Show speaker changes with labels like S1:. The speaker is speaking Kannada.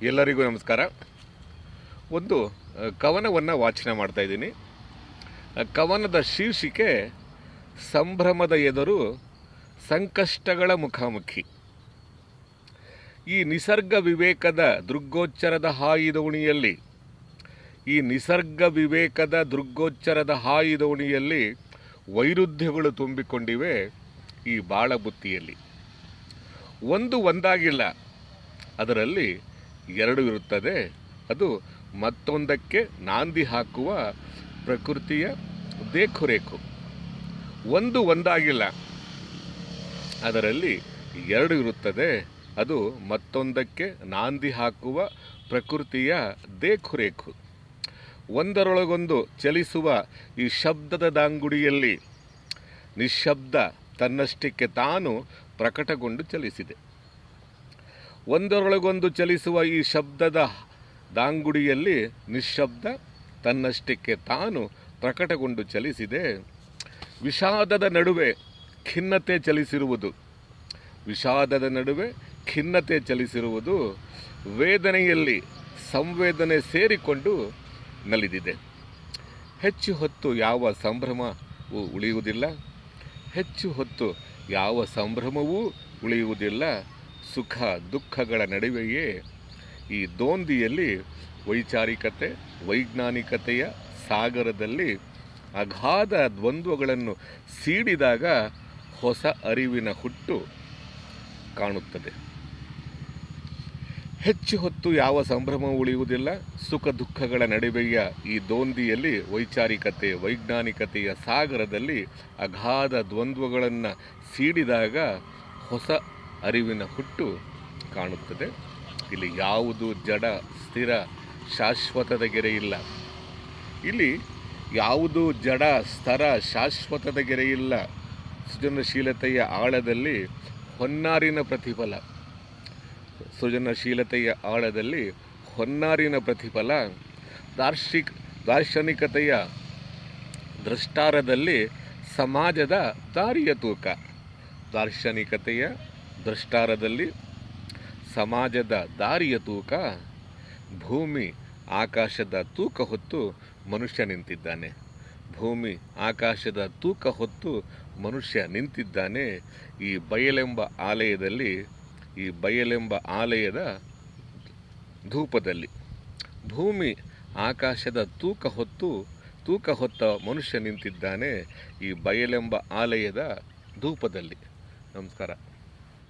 S1: ಎಲ್ಲರಿಗೂ ನಮಸ್ಕಾರ. ಒಂದು ಕವನವನ್ನು ವಾಚನ ಮಾಡ್ತಾ ಇದ್ದೀನಿ. ಕವನದ ಶೀರ್ಷಿಕೆ ಸಂಭ್ರಮದ ಎದುರು ಸಂಕಷ್ಟಗಳ ಮುಖಾಮುಖಿ. ಈ ನಿಸರ್ಗ ವಿವೇಕದ ದೃಗ್ಗೋಚ್ಚರದ ಹಾಯಿದೋಣಿಯಲ್ಲಿ ವೈರುಧ್ಯಗಳು ತುಂಬಿಕೊಂಡಿವೆ ಈ ಬಾಳಬುತ್ತಿಯಲ್ಲಿ. ಒಂದಾಗಿಲ್ಲ, ಅದರಲ್ಲಿ ಎರಡು ಇರುತ್ತದೆ. ಅದು ಮತ್ತೊಂದಕ್ಕೆ ನಾಂದಿ ಹಾಕುವ ಪ್ರಕೃತಿಯ ದೇಖುರೇಖು. ಒಂದಾಗಿಲ್ಲ, ಅದರಲ್ಲಿ ಎರಡು ಇರುತ್ತದೆ. ಅದು ಮತ್ತೊಂದಕ್ಕೆ ನಾಂದಿ ಹಾಕುವ ಪ್ರಕೃತಿಯ ದೇಖುರೇಖು. ಒಂದರೊಳಗೊಂದು ಚಲಿಸುವ ಈ ಶಬ್ದದ ದಾಂಗುಡಿಯಲ್ಲಿ ನಿಶ್ಶಬ್ದ ತನ್ನಷ್ಟಕ್ಕೆ ತಾನು ಪ್ರಕಟಗೊಂಡು ಚಲಿಸಿದೆ. ಒಂದರೊಳಗೊಂದು ಚಲಿಸುವ ಈ ಶಬ್ದದ ದಾಂಗುಡಿಯಲ್ಲಿ ನಿಶ್ಶಬ್ದ ತನ್ನಷ್ಟಕ್ಕೆ ತಾನು ಪ್ರಕಟಗೊಂಡು ಚಲಿಸಿದೆ. ವಿಷಾದದ ನಡುವೆ ಖಿನ್ನತೆ ಚಲಿಸಿರುವುದು, ವೇದನೆಯಲ್ಲಿ ಸಂವೇದನೆ ಸೇರಿಕೊಂಡು ನಲಿದಿದೆ. ಹೆಚ್ಚು ಹೊತ್ತು ಯಾವ ಸಂಭ್ರಮವೂ ಉಳಿಯುವುದಿಲ್ಲ. ಸುಖ ದುಃಖಗಳ ನಡುವೆಯೇ ಈ ದೋಂದಿಯಲ್ಲಿ ವೈಜ್ಞಾನಿಕತೆಯ ಸಾಗರದಲ್ಲಿ ಅಗಾಧ ದ್ವಂದ್ವಗಳನ್ನು ಸೀಡಿದಾಗ ಹೊಸ ಅರಿವಿನ ಹುಟ್ಟು ಕಾಣುತ್ತದೆ. ಹೆಚ್ಚು ಹೊತ್ತು ಯಾವ ಸಂಭ್ರಮವೂ ಉಳಿಯುವುದಿಲ್ಲ. ಸುಖ ದುಃಖಗಳ ನಡುವೆಯ ಈ ದೋಂದಿಯಲ್ಲಿ ವೈಜ್ಞಾನಿಕತೆಯ ಸಾಗರದಲ್ಲಿ ಅಗಾಧ ದ್ವಂದ್ವಗಳನ್ನು ಸೀಡಿದಾಗ ಹೊಸ ಅರಿವಿನ ಹುಟ್ಟು ಕಾಣುತ್ತದೆ. ಇಲ್ಲಿ ಯಾವುದು ಜಡ ಸ್ಥಿರ ಶಾಶ್ವತದ ಗೆರೆಯಿಲ್ಲ. ಸೃಜನಶೀಲತೆಯ ಆಳದಲ್ಲಿ ಹೊನ್ನಾರಿನ ಪ್ರತಿಫಲ. ದಾರ್ಶನಿಕತೆಯ ದ್ರಷ್ಟಾರದಲ್ಲಿ ಸಮಾಜದ ದಾರಿಯ ತೂಕ. ಭೂಮಿ ಆಕಾಶದ ತೂಕ ಹೊತ್ತು ಮನುಷ್ಯ ನಿಂತಿದ್ದಾನೆ. ಈ ಬಯಲೆಂಬ ಆಲಯದ ಧೂಪದಲ್ಲಿ. ಭೂಮಿ ಆಕಾಶದ ತೂಕ ಹೊತ್ತ ಮನುಷ್ಯ ನಿಂತಿದ್ದಾನೆ ಈ ಬಯಲೆಂಬ ಆಲಯದ ಧೂಪದಲ್ಲಿ. ನಮಸ್ಕಾರ.